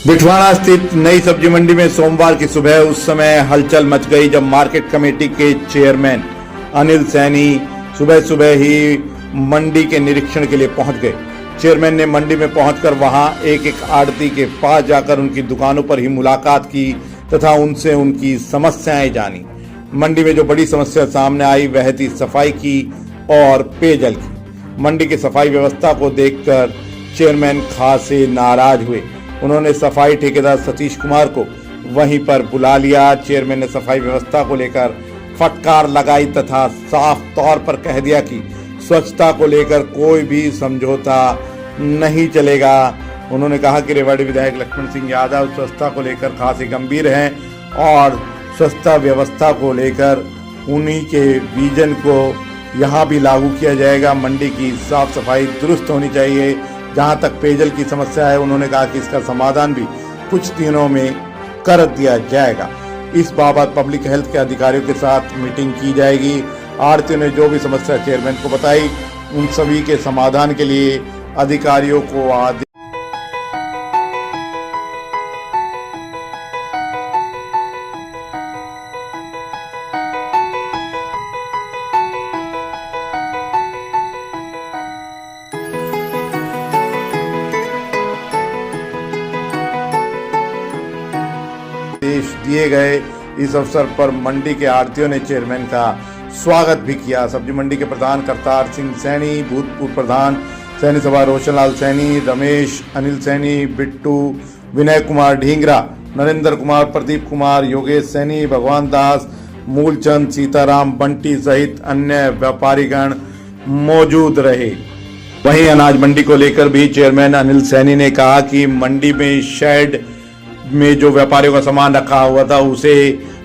बिठवाना स्थित नई सब्जी मंडी में सोमवार की सुबह उस समय हलचल मच गई जब मार्केट कमेटी के चेयरमैन अनिल सैनी सुबह सुबह ही मंडी के निरीक्षण के लिए पहुंच गए। चेयरमैन ने मंडी में पहुंचकर वहां एक एक आड़ती के पास जाकर उनकी दुकानों पर ही मुलाकात की तथा उनसे उनकी समस्याएं जानी। मंडी में जो बड़ी समस्या सामने आई वह थी सफाई की और पेयजल की। मंडी की सफाई व्यवस्था को देखकर चेयरमैन खासे नाराज हुए। उन्होंने सफाई ठेकेदार सतीश कुमार को वहीं पर बुला लिया। चेयरमैन ने सफाई व्यवस्था को लेकर फटकार लगाई तथा साफ तौर पर कह दिया कि स्वच्छता को लेकर कोई भी समझौता नहीं चलेगा। उन्होंने कहा कि रेवाड़ी विधायक लक्ष्मण सिंह यादव स्वच्छता को लेकर खासे गंभीर हैं और स्वच्छता व्यवस्था को लेकर उन्हीं के विजन को यहाँ भी लागू किया जाएगा। मंडी की साफ सफाई दुरुस्त होनी चाहिए। जहाँ तक पेयजल की समस्या है, उन्होंने कहा कि इसका समाधान भी कुछ दिनों में कर दिया जाएगा। इस बाबत पब्लिक हेल्थ के अधिकारियों के साथ मीटिंग की जाएगी। आड़तियों ने जो भी समस्या चेयरमैन को बताई उन सभी के समाधान के लिए अधिकारियों को आदेश दिए गए। इस अवसर पर मंडी के आड़तियों ने चेयरमैन का स्वागत भी किया। सब्जी मंडी के प्रधान करतार सिंह सैनी, भूतपूर्व प्रधान सैनी सभा रोशनलाल सैनी, रमेश, अनिल सैनी, बिट्टू, विनय कुमार ढींगरा, नरेंद्र कुमार, प्रदीप कुमार, योगेश सैनी, भगवान दास, मूलचंद, सीताराम, बंटी सहित अन्य व्यापारीगण मौजूद रहे। वहीं अनाज मंडी को लेकर भी चेयरमैन अनिल सैनी ने कहा कि मंडी में शेड में जो व्यापारियों का सामान रखा हुआ था उसे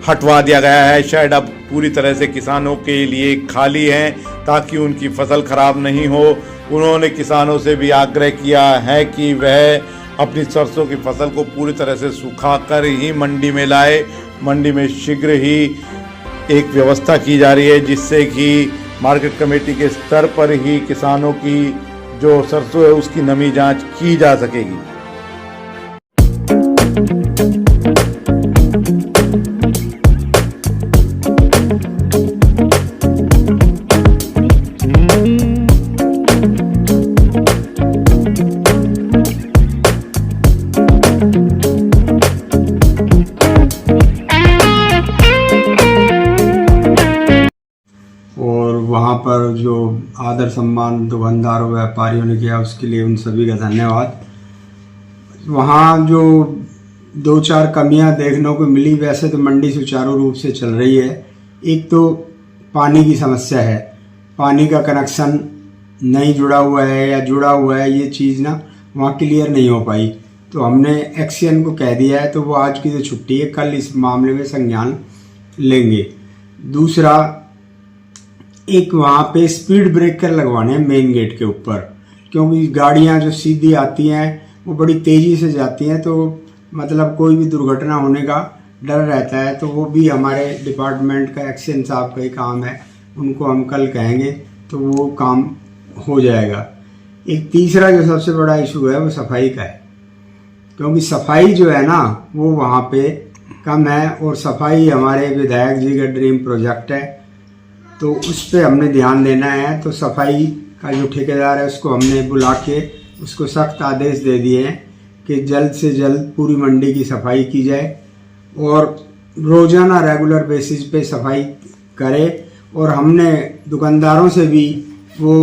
हटवा दिया गया है। शेड अब पूरी तरह से किसानों के लिए खाली है ताकि उनकी फसल खराब नहीं हो। उन्होंने किसानों से भी आग्रह किया है कि वह अपनी सरसों की फसल को पूरी तरह से सुखाकर ही मंडी में लाए। मंडी में शीघ्र ही एक व्यवस्था की जा रही है जिससे कि मार्केट कमेटी के स्तर पर ही किसानों की जो सरसों है उसकी नमी जांच की जा सकेगी। और वहाँ पर जो आदर सम्मान दुकानदारों व्यापारियों ने किया उसके लिए उन सभी का धन्यवाद। वहाँ जो दो चार कमियां देखने को मिली, वैसे तो मंडी सुचारू रूप से चल रही है। एक तो पानी की समस्या है, पानी का कनेक्शन नहीं जुड़ा हुआ है या जुड़ा हुआ है, ये चीज़ ना वहाँ क्लियर नहीं हो पाई। तो हमने एक्सीएन को कह दिया है, तो वो आज की जो छुट्टी है कल इस मामले में संज्ञान लेंगे। दूसरा, एक वहाँ पे स्पीड ब्रेकर लगवाने हैं मेन गेट के ऊपर, क्योंकि गाड़ियाँ जो सीधी आती हैं वो बड़ी तेज़ी से जाती हैं, तो मतलब कोई भी दुर्घटना होने का डर रहता है। तो वो भी हमारे डिपार्टमेंट का एक्शन साहब का ही काम है, उनको हम कल कहेंगे तो वो काम हो जाएगा। एक तीसरा जो सबसे बड़ा इशू है वो सफाई का है, क्योंकि सफाई जो है ना वो वहाँ पे कम है और सफाई हमारे विधायक जी का ड्रीम प्रोजेक्ट है, तो उस पर हमने ध्यान देना है। तो सफाई का जो ठेकेदार है उसको हमने बुला के उसको सख्त आदेश दे दिए हैं कि जल्द से जल्द पूरी मंडी की सफाई की जाए और रोज़ाना रेगुलर बेसिस पे सफाई करे। और हमने दुकानदारों से भी वो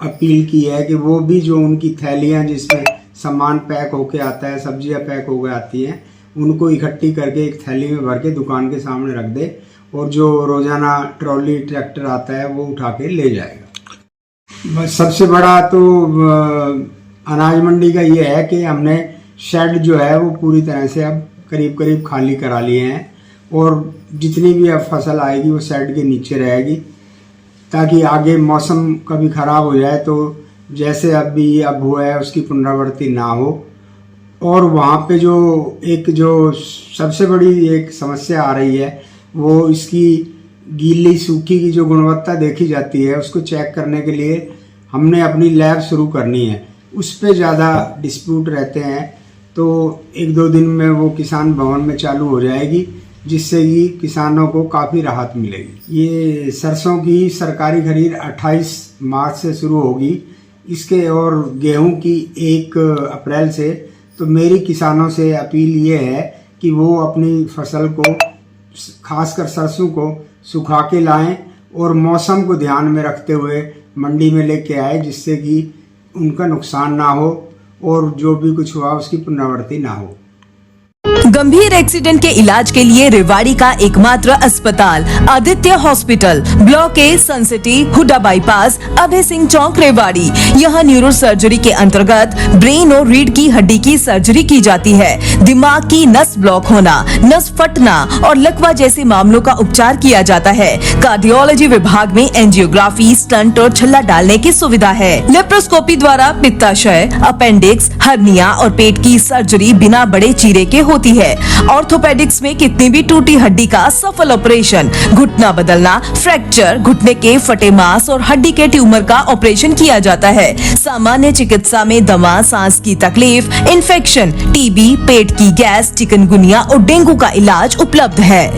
अपील की है कि वो भी जो उनकी थैलियाँ जिसमें सामान पैक होके आता है, सब्जियां पैक होकर आती हैं, उनको इकट्ठी करके एक थैली में भर के दुकान के सामने रख दे और जो रोज़ाना ट्रॉली ट्रैक्टर आता है वो उठा के ले जाएगा। बस सबसे बड़ा तो अनाज मंडी का ये है कि हमने शेड जो है वो पूरी तरह से अब करीब करीब खाली करा लिए हैं और जितनी भी अब फसल आएगी वो शेड के नीचे रहेगी, ताकि आगे मौसम कभी ख़राब हो जाए तो जैसे अब हुआ है उसकी पुनरावृत्ति ना हो। और वहाँ पे जो सबसे बड़ी एक समस्या आ रही है वो इसकी गीली सूखी की जो गुणवत्ता देखी जाती है उसको चेक करने के लिए हमने अपनी लैब शुरू करनी है। उस पे ज़्यादा डिस्प्यूट रहते हैं तो 1-2 दिन में वो किसान भवन में चालू हो जाएगी, जिससे कि किसानों को काफ़ी राहत मिलेगी। ये सरसों की सरकारी खरीद 28 मार्च से शुरू होगी इसके, और गेहूं की 1 अप्रैल से। तो मेरी किसानों से अपील ये है कि वो अपनी फसल को, खासकर सरसों को सुखा के लाएं और मौसम को ध्यान में रखते हुए मंडी में लेके आए, जिससे कि उनका नुकसान ना हो और जो भी कुछ हुआ उसकी पुनरावृत्ति ना हो। गंभीर एक्सीडेंट के इलाज के लिए रेवाड़ी का एकमात्र अस्पताल Aditya hospital, block A, sun city, HUDA bypass, Abhay Singh Chowk, Rewari. यहाँ न्यूरो सर्जरी के अंतर्गत ब्रेन और रीढ़ की हड्डी की सर्जरी की जाती है। दिमाग की नस ब्लॉक होना, नस फटना और लकवा जैसे मामलों का उपचार किया जाता है। कार्डियोलॉजी विभाग में एंजियोग्राफी, स्टंट और छल्ला डालने की सुविधा है। लेप्रोस्कोपी द्वारा पित्ताशय, अपेंडिक्स, हर्निया और पेट की सर्जरी बिना बड़े चीरे के होती है। ऑर्थोपेडिक्स में कितनी भी टूटी हड्डी का सफल ऑपरेशन, घुटना बदलना, फ्रैक्चर, घुटने के फटे मांस और हड्डी के ट्यूमर का ऑपरेशन किया जाता है। सामान्य चिकित्सा में दमा, सांस की तकलीफ, इन्फेक्शन, टीबी, पेट की गैस, चिकनगुनिया और डेंगू का इलाज उपलब्ध है।